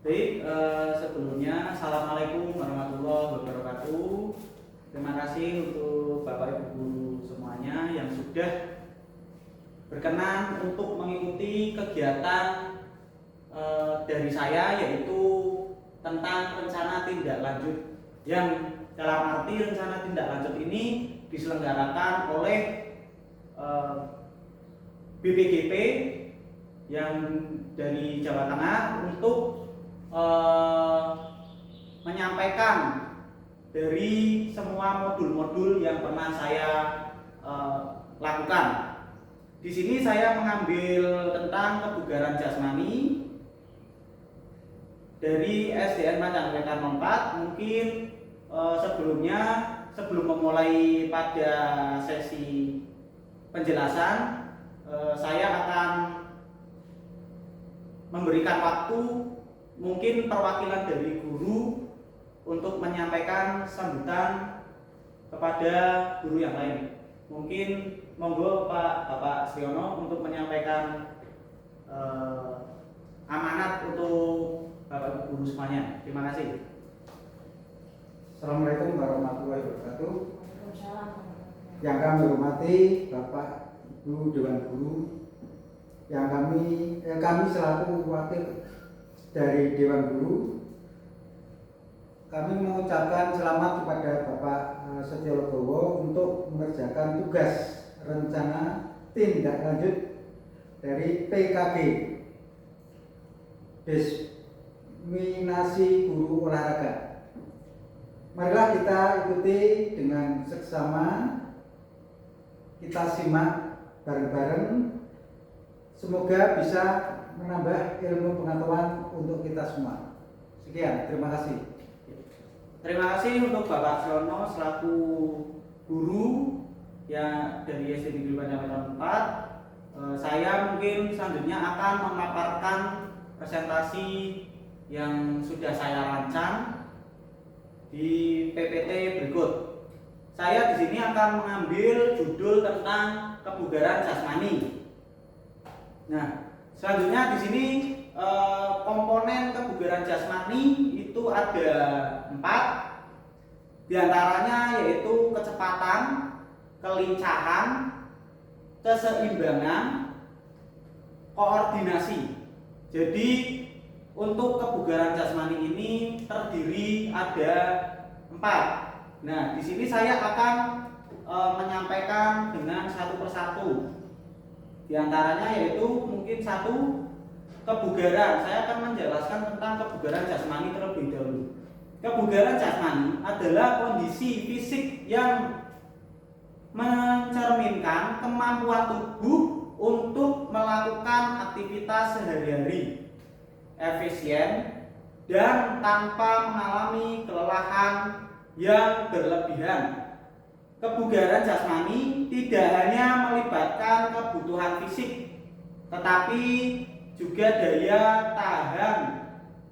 Baik, sebelumnya Assalamualaikum warahmatullahi wabarakatuh. Terima kasih untuk Bapak Ibu guru semuanya yang sudah berkenan untuk mengikuti kegiatan dari saya, yaitu tentang rencana tindak lanjut, yang dalam arti rencana tindak lanjut ini diselenggarakan oleh BPGP yang dari Jawa Tengah untuk menyampaikan dari semua modul-modul yang pernah saya lakukan. Di sini saya mengambil tentang kebugaran jasmani dari SDN Panjangwetan 4. Mungkin sebelum memulai pada sesi penjelasan, saya akan memberikan waktu mungkin perwakilan dari guru untuk menyampaikan sambutan kepada guru yang lain. Mungkin monggo Bapak Sriono untuk menyampaikan amanat untuk Bapak Ibu guru semuanya. Terima kasih. Assalamualaikum warahmatullahi wabarakatuh. Yang kami hormati Bapak Ibu Dewan Guru, yang kami selaku wakil dari Dewan Guru, kami mengucapkan selamat kepada Bapak Setyo Legowo untuk mengerjakan tugas rencana tindak lanjut dari PKG, Diseminasi Guru Olahraga. Marilah kita ikuti dengan seksama, kita simak bareng-bareng. Semoga bisa menambah ilmu pengetahuan untuk kita semua. Sekian, terima kasih. Terima kasih untuk Bapak Sriono selaku guru yang dari SD Negeri Panjangwetan 4. Saya mungkin selanjutnya akan memaparkan presentasi yang sudah saya rancang di PPT berikut. Saya di sini akan mengambil judul tentang kebugaran jasmani. Nah, selanjutnya di sini komponen kebugaran jasmani itu ada 4. Di antaranya yaitu kecepatan, kelincahan, keseimbangan, koordinasi. Jadi untuk kebugaran jasmani ini terdiri ada 4. Nah, di sini saya akan menyampaikan dengan satu persatu. Di antaranya yaitu mungkin 1, kebugaran. Saya akan menjelaskan tentang kebugaran jasmani terlebih dahulu. Kebugaran jasmani adalah kondisi fisik yang mencerminkan kemampuan tubuh untuk melakukan aktivitas sehari-hari efisien dan tanpa mengalami kelelahan yang berlebihan. Kebugaran jasmani tidak hanya melibatkan kebutuhan fisik, tetapi juga daya tahan,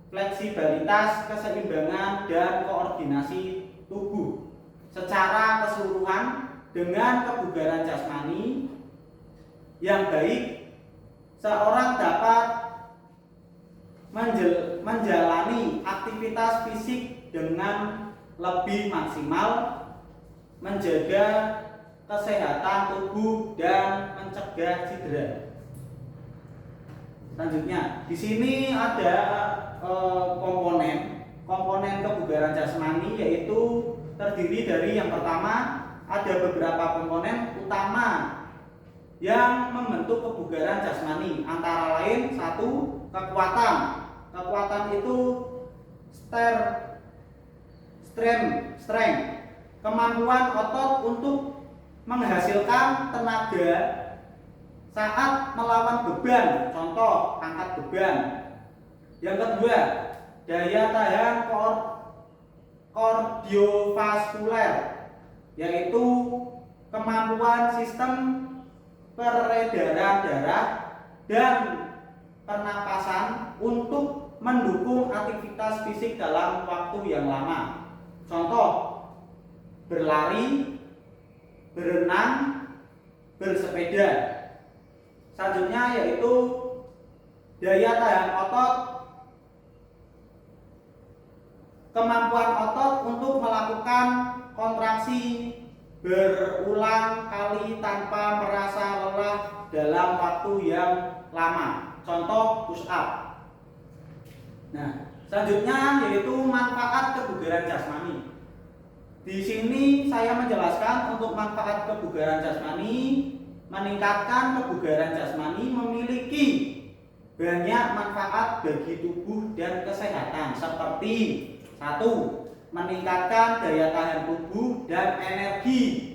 fleksibilitas, keseimbangan, dan koordinasi tubuh. Secara keseluruhan, dengan kebugaran jasmani yang baik, seorang dapat menjalani aktivitas fisik dengan lebih maksimal, menjaga kesehatan tubuh dan mencegah cedera. Selanjutnya, di sini ada komponen kebugaran jasmani, yaitu terdiri dari yang pertama ada beberapa komponen utama yang membentuk kebugaran jasmani, antara lain 1, kekuatan. Kekuatan itu strength, kemampuan otot untuk menghasilkan tenaga saat melawan beban, contoh angkat beban. Yang kedua, daya tahan kardiovaskuler, yaitu kemampuan sistem peredaran darah dan pernapasan untuk mendukung aktivitas fisik dalam waktu yang lama, contoh berlari, berenang, bersepeda. Selanjutnya yaitu daya tahan otot kemampuan otot untuk melakukan kontraksi berulang kali tanpa merasa lelah dalam waktu yang lama. Contoh push up. Nah, selanjutnya yaitu manfaat kebugaran jasmani. Di sini saya menjelaskan untuk manfaat kebugaran jasmani. Meningkatkan kebugaran jasmani memiliki banyak manfaat bagi tubuh dan kesehatan, seperti 1. Meningkatkan daya tahan tubuh dan energi.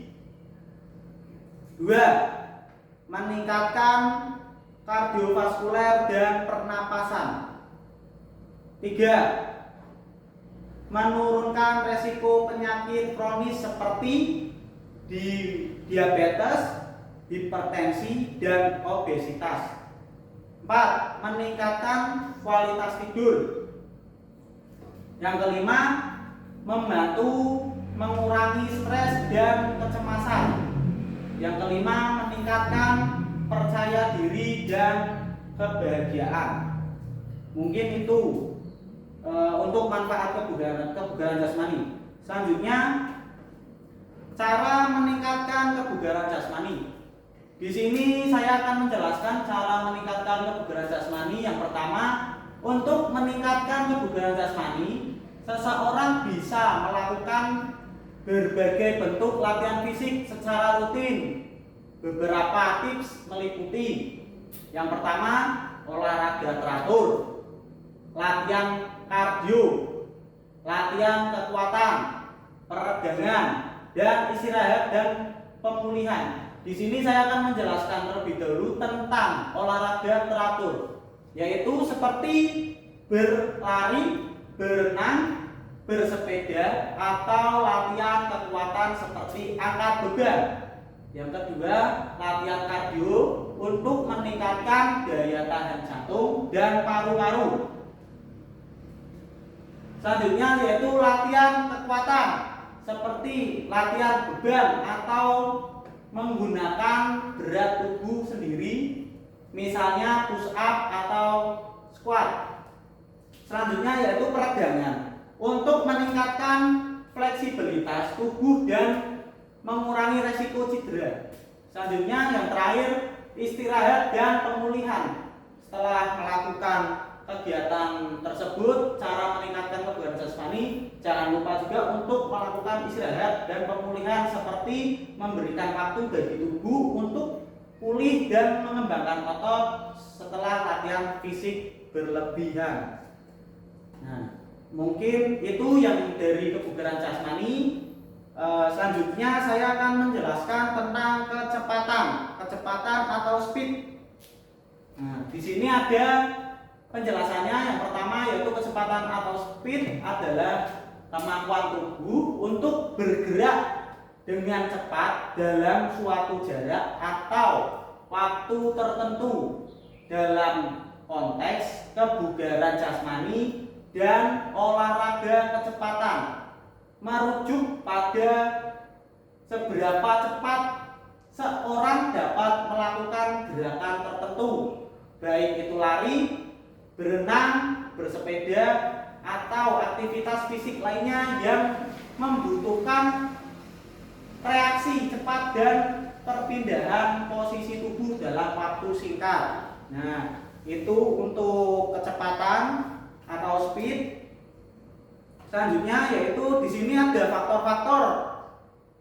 2. Meningkatkan kardiovaskuler dan pernapasan. 3. Menurunkan resiko penyakit kronis seperti diabetes, hipertensi, dan obesitas. 4. Meningkatkan kualitas tidur. Yang kelima, membantu mengurangi stres dan kecemasan. Yang kelima, meningkatkan percaya diri dan kebahagiaan. Mungkin itu untuk manfaat kebugaran jasmani. Selanjutnya, cara meningkatkan kebugaran jasmani. Di sini saya akan menjelaskan cara meningkatkan kebugaran jasmani. Yang pertama, untuk meningkatkan kebugaran jasmani, seseorang bisa melakukan berbagai bentuk latihan fisik secara rutin. Beberapa tips meliputi: yang pertama, olahraga teratur, latihan kardio, latihan kekuatan, peregangan, dan istirahat dan pemulihan. Di sini saya akan menjelaskan terlebih dahulu tentang olahraga teratur, yaitu seperti berlari, berenang, bersepeda, atau latihan kekuatan seperti angkat beban. Yang kedua, latihan kardio untuk meningkatkan daya tahan jantung dan paru-paru. Selanjutnya yaitu latihan kekuatan seperti latihan beban atau menggunakan berat tubuh sendiri, misalnya push up atau squat. Selanjutnya yaitu peregangan untuk meningkatkan fleksibilitas tubuh dan mengurangi resiko cedera. Selanjutnya yang terakhir, istirahat dan pemulihan. Setelah melakukan kegiatan tersebut, cara meningkatkan kebugaran jasmani, jangan lupa juga untuk melakukan istirahat dan pemulihan, seperti memberikan waktu bagi tubuh untuk pulih dan mengembangkan otot setelah latihan fisik berlebihan. Nah, mungkin itu yang dari kebugaran jasmani. Selanjutnya saya akan menjelaskan tentang kecepatan atau speed. Nah, di sini ada penjelasannya. Yang pertama yaitu kecepatan atau speed adalah kemampuan tubuh untuk bergerak dengan cepat dalam suatu jarak atau waktu tertentu dalam konteks kebugaran jasmani dan olahraga kecepatan, merujuk pada seberapa cepat seorang dapat melakukan gerakan tertentu, baik itu lari, berenang, bersepeda, atau aktivitas fisik lainnya yang membutuhkan reaksi cepat dan perpindahan posisi tubuh dalam waktu singkat. Nah, itu untuk kecepatan atau speed. Selanjutnya yaitu di sini ada faktor-faktor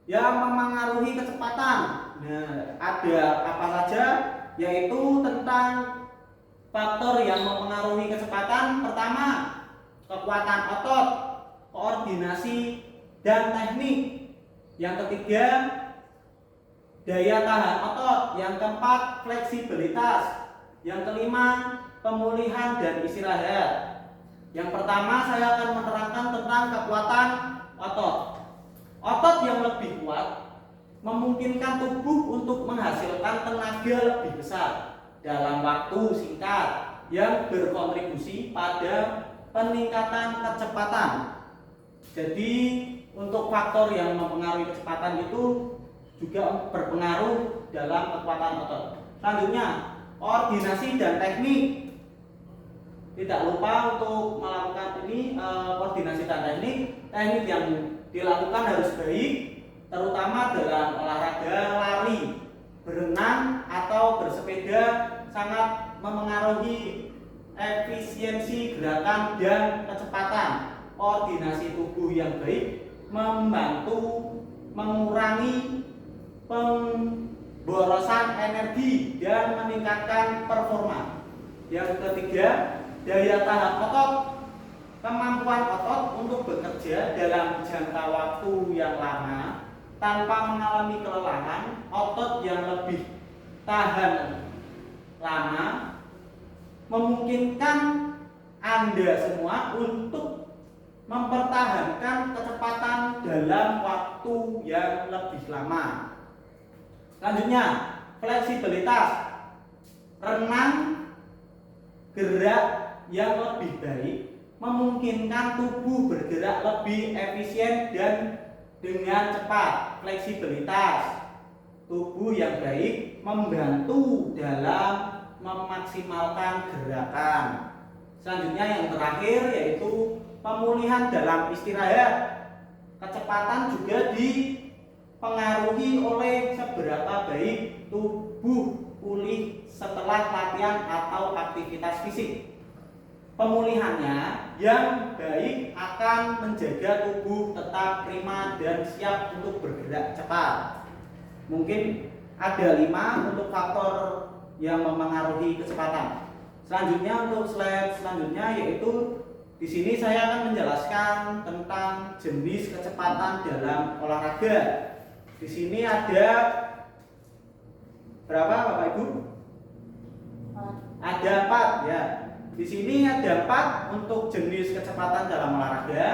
yang memengaruhi kecepatan. Nah, ada apa saja? Yaitu tentang faktor yang mempengaruhi kecepatan. Pertama, kekuatan otot, koordinasi, dan teknik. Yang ketiga, daya tahan otot. Yang keempat, fleksibilitas. Yang kelima, pemulihan dan istirahat. Yang pertama, saya akan menerangkan tentang kekuatan otot. Otot yang lebih kuat memungkinkan tubuh untuk menghasilkan tenaga lebih besar dalam waktu singkat yang berkontribusi pada peningkatan kecepatan. Jadi untuk faktor yang mempengaruhi kecepatan itu juga berpengaruh dalam kekuatan otot. Selanjutnya, koordinasi dan teknik. tidak lupa untuk melakukan ini koordinasi tanda ini. Teknik yang dilakukan harus baik, terutama dalam olahraga lari, berenang atau bersepeda sangat memengaruhi efisiensi gerakan dan kecepatan. Koordinasi tubuh yang baik membantu mengurangi pemborosan energi dan meningkatkan performa. Yang ketiga, daya tahan otot. Kemampuan otot untuk bekerja dalam jangka waktu yang lama tanpa mengalami kelelahan. Otot yang lebih tahan lama memungkinkan Anda semua untuk mempertahankan kecepatan dalam waktu yang lebih lama. Selanjutnya, fleksibilitas. Renang gerak yang lebih baik memungkinkan tubuh bergerak lebih efisien dan dengan cepat. Fleksibilitas tubuh yang baik membantu dalam memaksimalkan gerakan. Selanjutnya yang terakhir yaitu pemulihan dalam istirahat. Kecepatan juga dipengaruhi oleh seberapa baik tubuh pulih setelah latihan atau aktivitas fisik. Pemulihannya yang baik akan menjaga tubuh tetap prima dan siap untuk bergerak cepat. Mungkin ada 5 untuk faktor yang memengaruhi kecepatan. Selanjutnya untuk slide selanjutnya yaitu di sini saya akan menjelaskan tentang jenis kecepatan dalam olahraga. Di sini ada berapa Bapak Ibu? Ada 4 ya. Di sini ada 4 untuk jenis kecepatan dalam olahraga.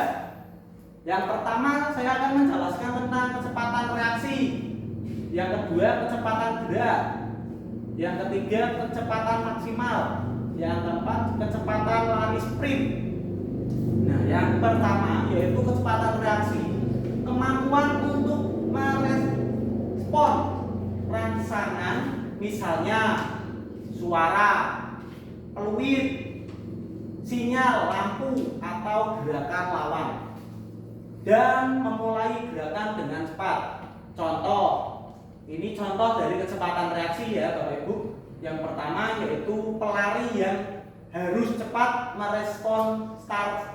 Yang pertama saya akan menjelaskan tentang kecepatan reaksi. Yang kedua kecepatan gerak. Yang ketiga kecepatan maksimal. Yang keempat kecepatan lari sprint. Nah, yang pertama yaitu kecepatan reaksi. Kemampuan untuk merespon rangsangan, misalnya suara, peluit, sinyal lampu atau gerakan lawan, dan memulai gerakan dengan cepat. Contoh, ini contoh dari kecepatan reaksi ya Bapak Ibu. Yang pertama yaitu pelari yang harus cepat merespon start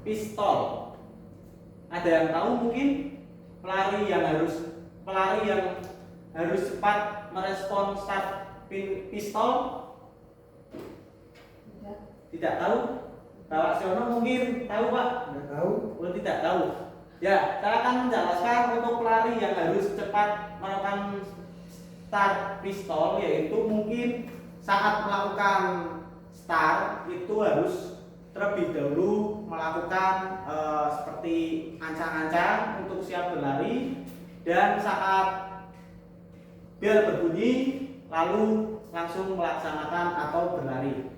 pistol. Ada yang tahu mungkin pelari yang harus cepat merespon start pistol? Tidak tahu? Bapak Siono mungkin tahu Pak? Tidak tahu. Oh, tidak tahu. Ya, saya akan menjelaskan untuk pelari yang harus cepat melakukan start pistol, yaitu mungkin saat melakukan start itu harus terlebih dahulu melakukan seperti ancang-ancang untuk siap berlari, dan saat bel berbunyi lalu langsung melaksanakan atau berlari.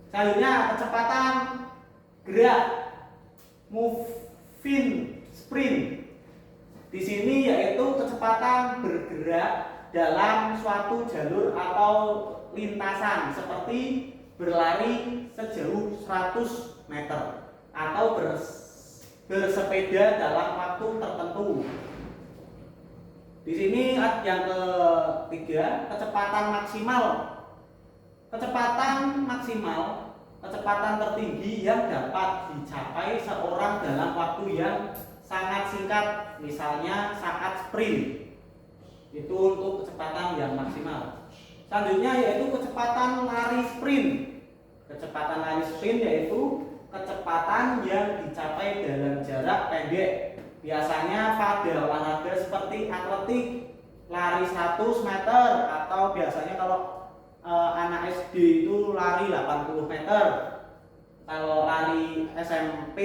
Selanjutnya kecepatan gerak, moving sprint. Di sini yaitu kecepatan bergerak dalam suatu jalur atau lintasan seperti berlari sejauh 100 meter atau bersepeda dalam waktu tertentu. Di sini yang ketiga kecepatan maksimal. Kecepatan maksimal, kecepatan tertinggi yang dapat dicapai seorang dalam waktu yang sangat singkat, misalnya saat sprint. Itu untuk kecepatan yang maksimal. Selanjutnya yaitu kecepatan lari sprint. Kecepatan lari sprint yaitu kecepatan yang dicapai dalam jarak pendek. Biasanya pada olahraga seperti atletik, lari 100 meter, atau biasanya kalau anak SD itu lari 80 meter. Kalau lari SMP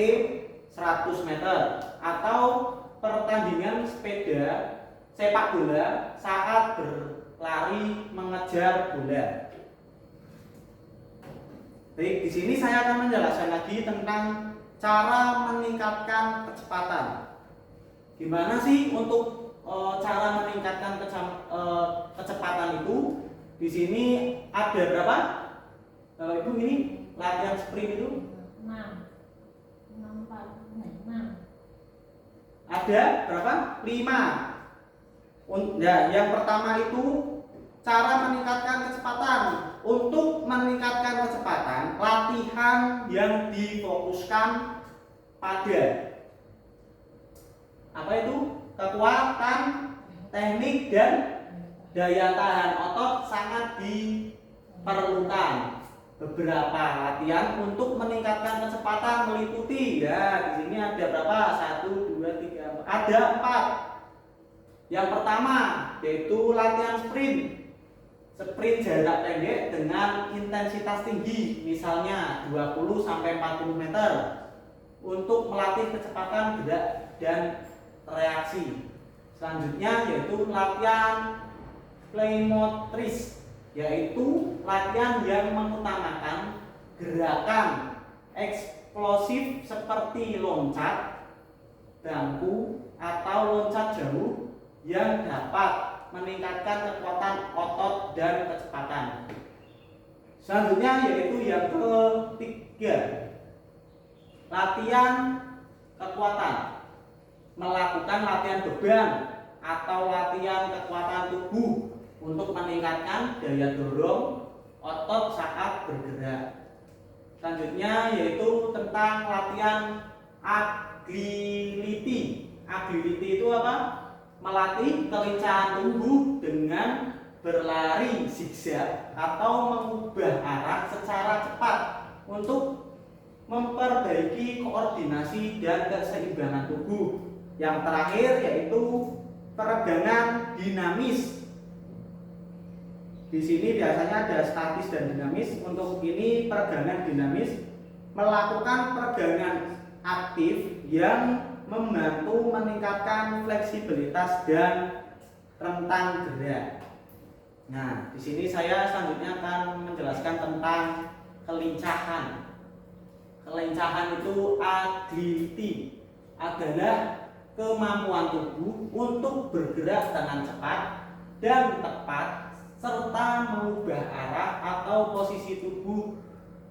100 meter, atau pertandingan sepeda sepak bola saat berlari mengejar bola. Baik, di sini saya akan menjelaskan lagi tentang cara meningkatkan kecepatan. Gimana sih untuk cara meningkatkan kecepatan itu? Di sini ada berapa? Ibu ini latihan sprint itu? 6 4 6. Ada berapa? 5. Ya, yang pertama itu cara meningkatkan kecepatan. Untuk meningkatkan kecepatan, latihan yang difokuskan pada apa itu? Kekuatan, teknik, dan daya tahan otot sangat diperlukan. Beberapa latihan untuk meningkatkan kecepatan meliputi, ya di sini ada berapa? 1, 2, 3, 4. Ada 4. Yang pertama yaitu latihan sprint. Sprint jarak pendek dengan intensitas tinggi, misalnya 20 sampai 40 meter untuk melatih kecepatan gerak dan reaksi. Selanjutnya yaitu latihan plyometris, yaitu latihan yang mengutamakan gerakan eksplosif seperti loncat, bangku, atau loncat jauh yang dapat meningkatkan kekuatan otot dan kecepatan. Selanjutnya yaitu yang ketiga, latihan kekuatan. Melakukan latihan beban atau latihan kekuatan tubuh untuk meningkatkan daya dorong otot saat bergerak. Selanjutnya yaitu tentang latihan agility. Agility itu apa? Melatih kelincahan tubuh dengan berlari zigzag atau mengubah arah secara cepat untuk memperbaiki koordinasi dan keseimbangan tubuh. Yang terakhir yaitu peregangan dinamis. Di sini biasanya ada statis dan dinamis. Untuk ini peregangan dinamis melakukan peregangan aktif yang membantu meningkatkan fleksibilitas dan rentang gerak. Nah, di sini saya selanjutnya akan menjelaskan tentang kelincahan. Kelincahan itu agility adalah kemampuan tubuh untuk bergerak dengan cepat dan tepat serta mengubah arah atau posisi tubuh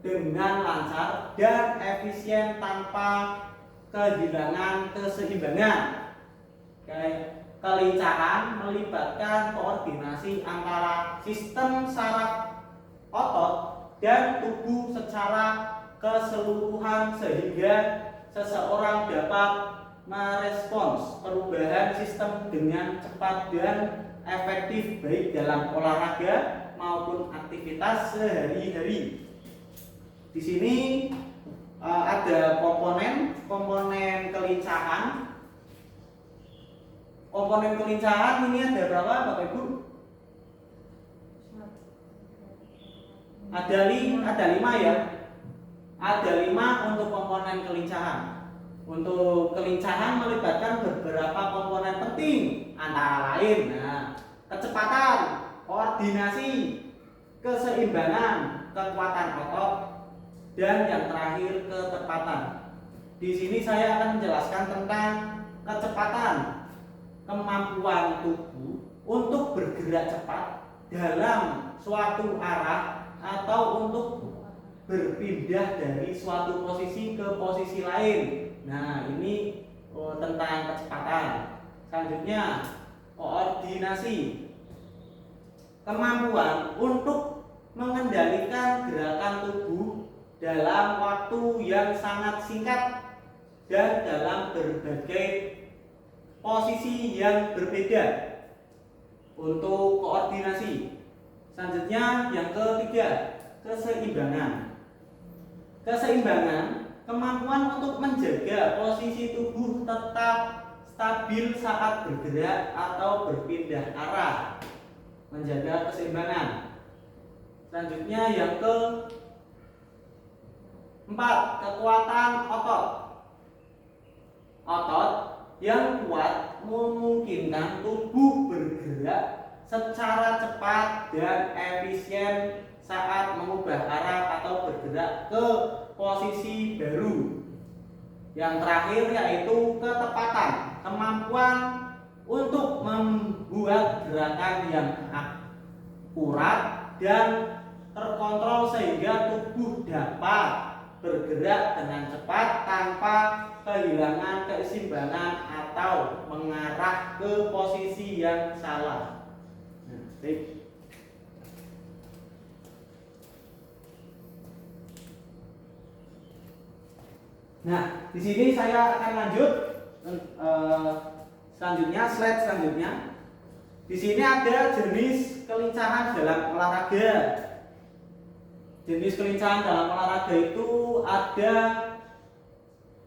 dengan lancar dan efisien tanpa kehilangan keseimbangan. Kelincahan melibatkan koordinasi antara sistem saraf otot dan tubuh secara keseluruhan sehingga seseorang dapat merespons perubahan sistem dengan cepat dan efektif baik dalam olahraga maupun aktivitas sehari-hari. Di sini ada komponen kelincahan. Komponen kelincahan ini ada berapa, Bapak Ibu? Ada 5 ya. Ada 5 untuk komponen kelincahan. Untuk kelincahan melibatkan beberapa komponen penting, antara lain kecepatan, koordinasi, keseimbangan, kekuatan otot, dan yang terakhir ketepatan. Di sini saya akan menjelaskan tentang kecepatan, kemampuan tubuh untuk bergerak cepat dalam suatu arah atau untuk berpindah dari suatu posisi ke posisi lain. Nah, ini tentang kecepatan. Selanjutnya, koordinasi. Kemampuan untuk mengendalikan gerakan tubuh dalam waktu yang sangat singkat dan dalam berbagai posisi yang berbeda. Untuk koordinasi. Selanjutnya, yang ketiga, keseimbangan. Keseimbangan, kemampuan untuk menjaga posisi tubuh tetap stabil saat bergerak atau berpindah arah, menjaga keseimbangan. Selanjutnya yang keempat, kekuatan otot. Otot yang kuat memungkinkan tubuh bergerak secara cepat dan efisien saat mengubah arah atau bergerak ke posisi baru. Yang terakhir yaitu ketepatan, kemampuan untuk membuat gerakan yang akurat dan terkontrol sehingga tubuh dapat bergerak dengan cepat tanpa kehilangan keseimbangan atau mengarah ke posisi yang salah. Nah, baik. Nah, di sini saya akan lanjut selanjutnya, slide selanjutnya. Di sini ada jenis kelincahan dalam olahraga. Jenis kelincahan dalam olahraga itu ada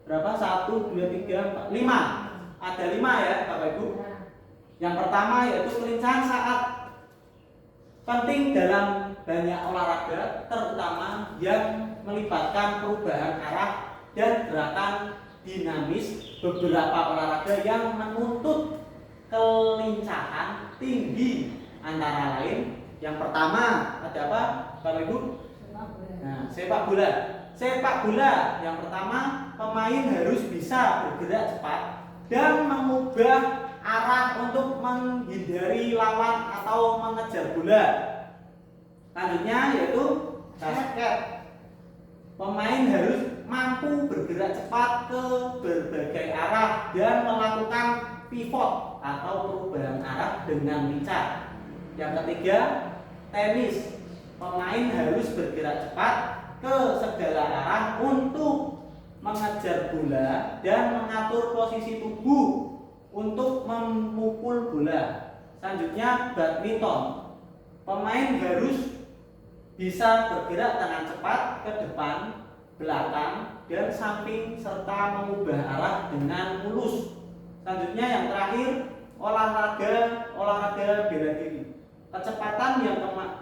berapa? 1, 2, 3, 4, 5. Ada 5 ya, Bapak Ibu. Yang pertama yaitu kelincahan saat penting dalam banyak olahraga, terutama yang melibatkan perubahan arah dan gerakan dinamis. Beberapa olahraga yang menuntut kelincahan tinggi antara lain. Yang pertama ada apa, Bapak Ibu? Nah, sepak bola. Sepak bola yang pertama, pemain harus bisa bergerak cepat dan mengubah arah untuk menghindari lawan atau mengejar bola. Selanjutnya yaitu basket. Pemain harus mampu bergerak cepat ke berbagai arah dan melakukan pivot atau perubahan arah dengan lincah. Yang ketiga, tenis. Pemain harus bergerak cepat ke segala arah untuk mengejar bola dan mengatur posisi tubuh untuk memukul bola. Selanjutnya, badminton. Pemain harus bisa bergerak dengan cepat ke depan, belakang, dan samping serta mengubah arah dengan mulus. Selanjutnya yang terakhir, olahraga bela diri. Kecepatan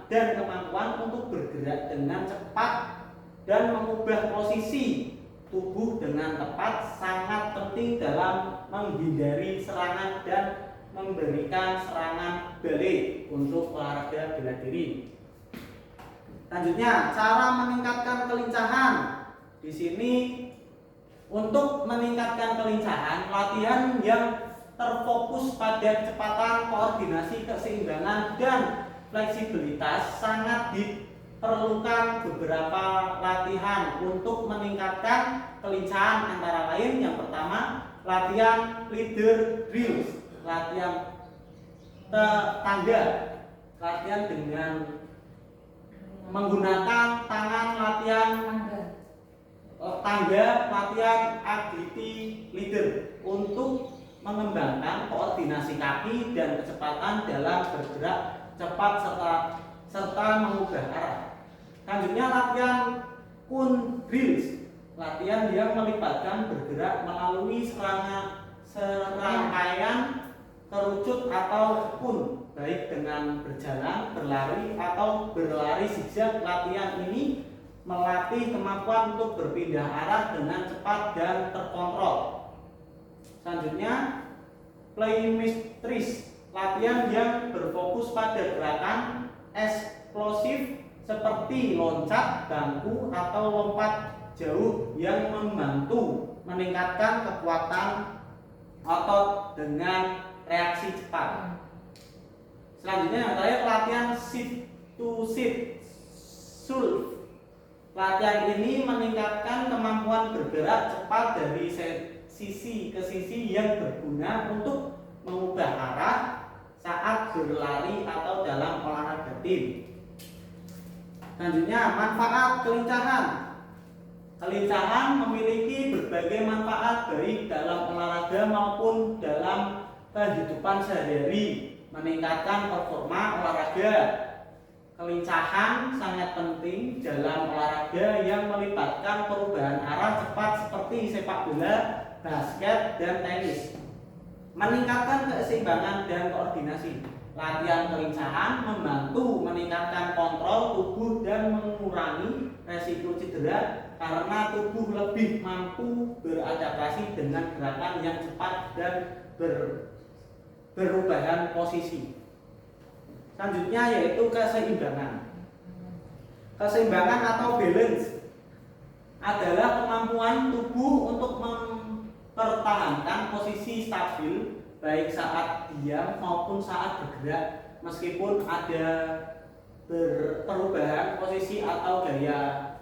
dan kemampuan untuk bergerak dengan cepat dan mengubah posisi tubuh dengan tepat sangat penting dalam menghindari serangan dan memberikan serangan balik untuk olahraga bela diri. Selanjutnya, cara meningkatkan kelincahan. Di sini untuk meningkatkan kelincahan, latihan yang terfokus pada kecepatan, koordinasi, keseimbangan, dan fleksibilitas sangat diperlukan. Beberapa latihan untuk meningkatkan kelincahan antara lain yang pertama, latihan leader drills, latihan tangga, latihan dengan menggunakan tangan, latihan tangga, latihan agility leader untuk mengembangkan koordinasi kaki dan kecepatan dalam bergerak cepat serta mengubah arah. Selanjutnya latihan kun drills, latihan yang melibatkan bergerak melalui serangkaian kerucut atau kun, baik dengan berjalan, berlari, atau berlari zigzag. Latihan ini melatih kemampuan untuk berpindah arah dengan cepat dan terkontrol. Selanjutnya, plyometris, latihan yang berfokus pada gerakan eksplosif seperti loncat, bangku, atau lompat jauh yang membantu meningkatkan kekuatan otot dengan reaksi cepat. Selanjutnya yang terakhir, latihan sit to sit sulf. Latihan ini meningkatkan kemampuan bergerak cepat dari sisi ke sisi yang berguna untuk mengubah arah saat berlari atau dalam olahraga tim. Selanjutnya, manfaat kelincahan. Kelincahan memiliki berbagai manfaat baik dalam olahraga maupun dalam kehidupan sehari-hari. Meningkatkan performa olahraga. Kelincahan sangat penting dalam olahraga yang melibatkan perubahan arah cepat seperti sepak bola, basket, dan tenis. Meningkatkan keseimbangan dan koordinasi. Latihan kelincahan membantu meningkatkan kontrol tubuh dan mengurangi resiko cedera karena tubuh lebih mampu beradaptasi dengan gerakan yang cepat dan perubahan posisi. Selanjutnya yaitu keseimbangan. Keseimbangan atau balance adalah kemampuan tubuh untuk mempertahankan posisi stabil baik saat diam maupun saat bergerak, meskipun ada perubahan posisi atau gaya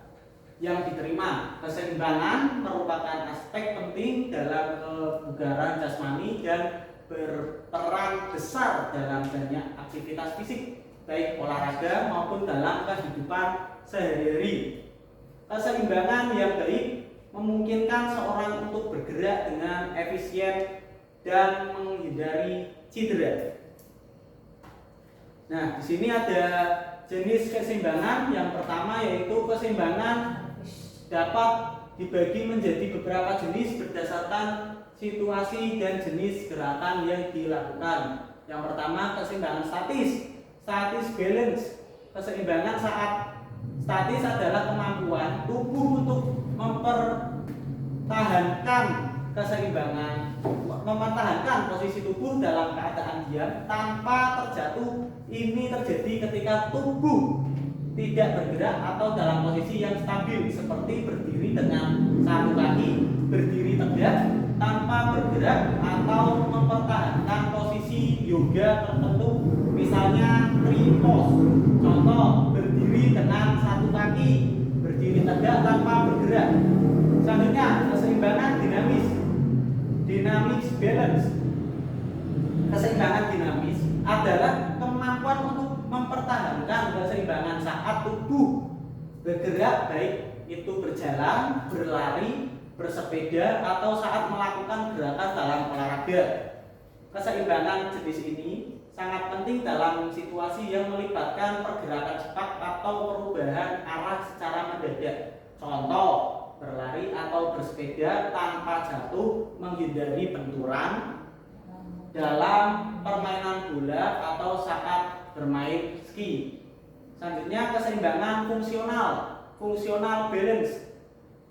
yang diterima. Keseimbangan merupakan aspek penting dalam kebugaran jasmani dan berperan besar dalam banyak aktivitas fisik, baik olahraga maupun dalam kehidupan sehari-hari. Keseimbangan yang baik memungkinkan seorang untuk bergerak dengan efisien dan menghindari cedera. Nah, di sini ada jenis keseimbangan. Yang pertama yaitu keseimbangan dapat dibagi menjadi beberapa jenis berdasarkan situasi dan jenis gerakan yang dilakukan. Yang pertama, keseimbangan statis balance. Keseimbangan saat statis adalah kemampuan tubuh untuk mempertahankan posisi tubuh dalam keadaan diam tanpa terjatuh. Ini terjadi ketika tubuh tidak bergerak atau dalam posisi yang stabil, seperti berdiri dengan satu kaki, berdiri tegak tanpa bergerak, atau mempertahankan posisi yoga tertentu, misalnya tree pose. Contoh, berdiri dengan satu kaki, berdiri tegak tanpa bergerak. Selanjutnya, keseimbangan dinamis balance. Keseimbangan dinamis adalah kemampuan untuk mempertahankan keseimbangan saat tubuh bergerak, baik itu berjalan, berlari, bersepeda, atau saat melakukan gerakan dalam olahraga. Keseimbangan jenis ini sangat penting dalam situasi yang melibatkan pergerakan cepat atau perubahan arah secara mendadak. Contoh, berlari atau bersepeda tanpa jatuh, menghindari benturan dalam permainan bola atau saat bermain ski. Selanjutnya, keseimbangan fungsional balance.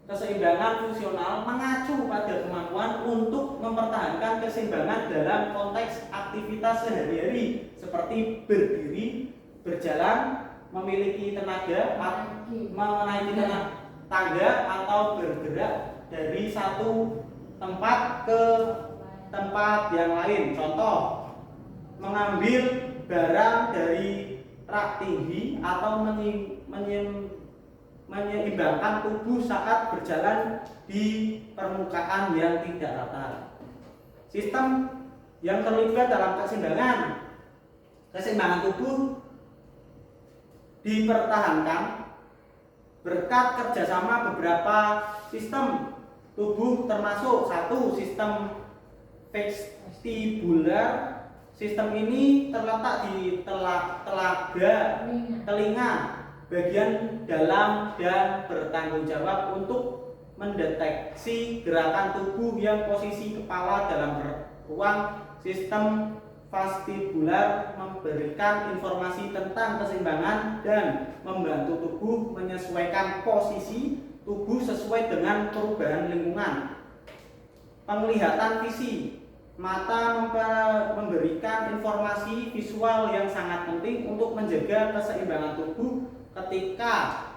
Keseimbangan fungsional mengacu pada kemampuan untuk mempertahankan keseimbangan dalam konteks aktivitas sehari-hari seperti berdiri, berjalan, memiliki tenaga, menaiki tangga, atau bergerak dari satu tempat ke tempat yang lain. Contoh, mengambil barang dari rak tinggi atau menyeimbangkan tubuh saat berjalan di permukaan yang tidak rata. Sistem yang terlibat dalam keseimbangan tubuh dipertahankan berkat kerjasama beberapa sistem tubuh, termasuk satu, sistem vestibular. Sistem ini terletak di telaga telinga bagian dalam dan bertanggung jawab untuk mendeteksi gerakan tubuh yang posisi kepala dalam ruang. Sistem vestibular memberikan informasi tentang keseimbangan dan membantu tubuh menyesuaikan posisi tubuh sesuai dengan perubahan lingkungan. Penglihatan visi. Mata memberikan informasi visual yang sangat penting untuk menjaga keseimbangan tubuh. Ketika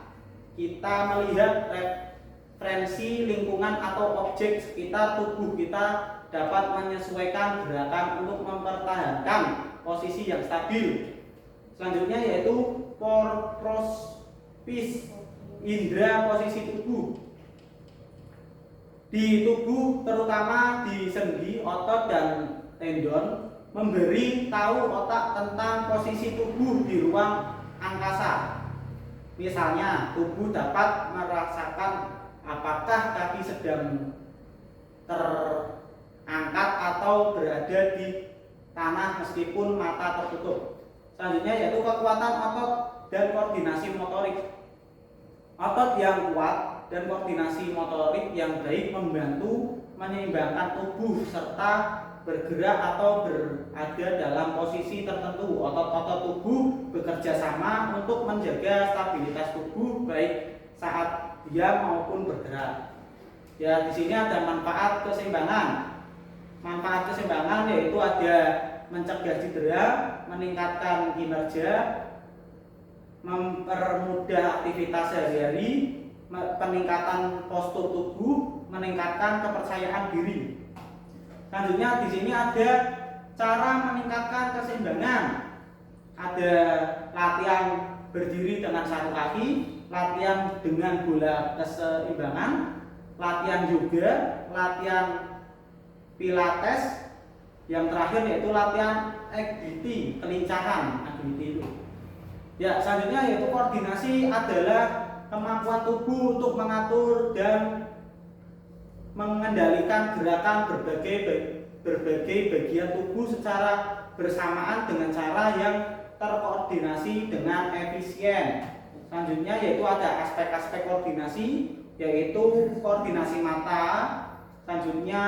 kita melihat referensi lingkungan atau objek sekitar tubuh, kita dapat menyesuaikan gerakan untuk mempertahankan posisi yang stabil. Selanjutnya yaitu prospis, indera posisi tubuh. Di tubuh, terutama di sendi, otot, dan tendon, memberi tahu otak tentang posisi tubuh di ruang angkasa. Misalnya, tubuh dapat merasakan apakah kaki sedang terangkat atau berada di tanah meskipun mata tertutup. Selanjutnya yaitu kekuatan otot dan koordinasi motorik. Otot yang kuat dan koordinasi motorik yang baik membantu menyeimbangkan tubuh serta bergerak atau berada dalam posisi tertentu. Otot-otot tubuh bekerja sama untuk menjaga stabilitas tubuh baik saat diam maupun bergerak. Ya, di sini ada manfaat keseimbangan. Manfaat keseimbangan yaitu ada mencegah cedera, meningkatkan kinerja, mempermudah aktivitas sehari-hari, peningkatan postur tubuh, meningkatkan kepercayaan diri. Selanjutnya di sini ada cara meningkatkan keseimbangan. Ada latihan berdiri dengan satu kaki, latihan dengan bola keseimbangan, latihan yoga, latihan pilates, yang terakhir yaitu latihan agility, kelincahan agility itu. Ya, selanjutnya yaitu koordinasi adalah kemampuan tubuh untuk mengatur dan mengendalikan gerakan berbagai bagian tubuh secara bersamaan dengan cara yang terkoordinasi dengan efisien. Selanjutnya yaitu ada aspek-aspek koordinasi, yaitu koordinasi mata, selanjutnya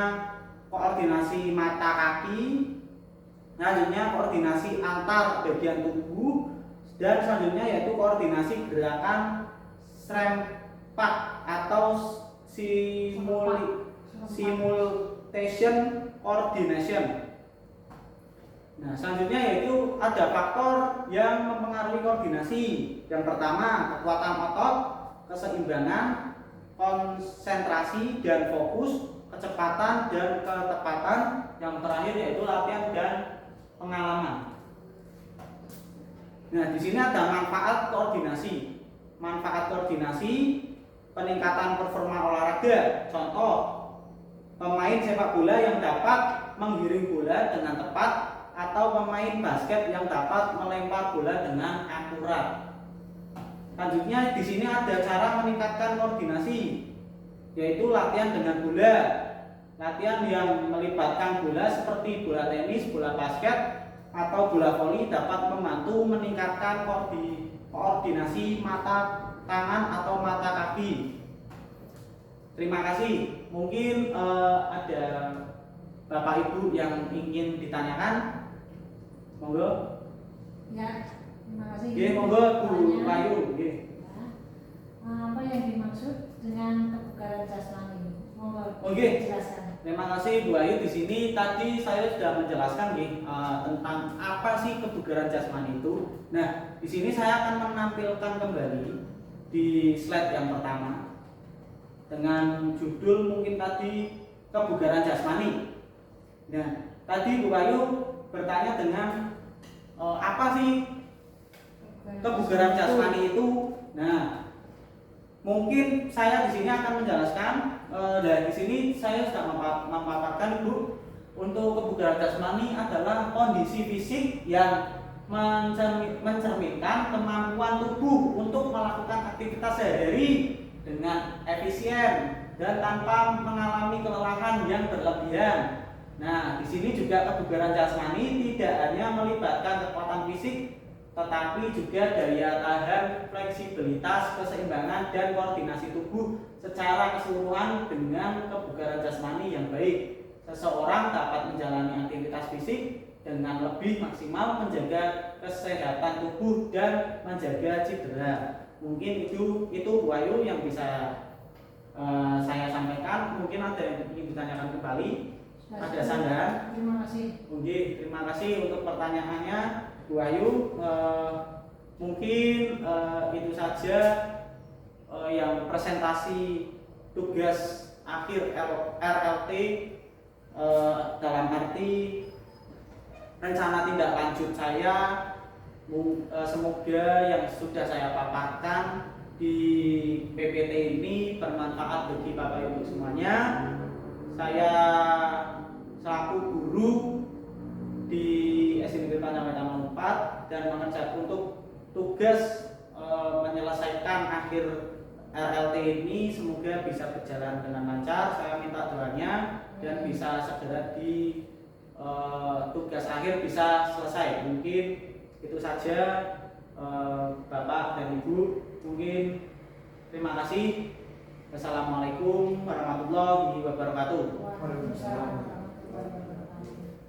koordinasi mata kaki, selanjutnya koordinasi antar bagian tubuh, dan selanjutnya yaitu koordinasi gerakan serempak atau simulation coordination. Nah, selanjutnya yaitu ada faktor yang mempengaruhi koordinasi. Yang pertama, kekuatan otot, keseimbangan, konsentrasi dan fokus, kecepatan dan ketepatan. Yang terakhir yaitu latihan dan pengalaman. Nah, di sini ada manfaat koordinasi. Manfaat koordinasi, peningkatan performa olahraga. Contoh, pemain sepak bola yang dapat menggiring bola dengan tepat, atau pemain basket yang dapat melempar bola dengan akurat. Selanjutnya di sini ada cara meningkatkan koordinasi, yaitu latihan dengan bola. Latihan yang melibatkan bola seperti bola tenis, bola basket, atau bola voli dapat membantu meningkatkan koordinasi mata, tangan, atau mata kaki. Terima kasih. Mungkin ada Bapak Ibu yang ingin ditanyakan. Monggo. Ya, terima kasih. Oke, monggo Bu Bayu. Oke. Apa yang dimaksud dengan kebugaran jasmani? Monggo. Oke. Jelaskan. Terima kasih Bu Ayu. Di sini tadi saya sudah menjelaskan tentang apa sih kebugaran jasmani itu. Nah, di sini saya akan menampilkan kembali di slide yang pertama dengan judul mungkin tadi kebugaran jasmani. Nah, tadi Bu Ayu bertanya dengan apa sih kebugaran jasmani itu? Nah, mungkin saya di sini akan menjelaskan. Dan di sini saya sudah memaparkan Ibu, untuk kebugaran jasmani adalah kondisi fisik yang mencerminkan kemampuan tubuh untuk melakukan aktivitas sehari-hari dengan efisien dan tanpa mengalami kelelahan yang berlebihan. Nah, di sini juga kebugaran jasmani tidak hanya melibatkan kekuatan fisik, tetapi juga daya tahan, fleksibilitas, keseimbangan, dan koordinasi tubuh secara keseluruhan. Dengan kebugaran jasmani yang baik, seseorang dapat menjalani aktivitas fisik dengan lebih maksimal, menjaga kesehatan tubuh dan menjaga cedera. Mungkin itu Bu Ayu yang bisa saya sampaikan. Mungkin ada yang ingin ditanyakan kembali. Ada sandaran? Terima kasih. Oke, terima kasih untuk pertanyaannya Bu Ayu. Mungkin itu saja yang presentasi tugas akhir RLT, dalam arti rencana tindak lanjut saya. Semoga yang sudah saya paparkan di PPT ini bermanfaat bagi Bapak Ibu semuanya. Saya selaku guru di SMP Pancawira 4 dan mengerjakan untuk tugas menyelesaikan akhir RLT ini, semoga bisa berjalan dengan lancar. Saya minta doanya dan bisa segera di tugas akhir bisa selesai. Mungkin itu saja Bapak dan Ibu. Mungkin terima kasih. Wassalamualaikum warahmatullahi wabarakatuh. Waalaikumsalam warahmatullahi wabarakatuh.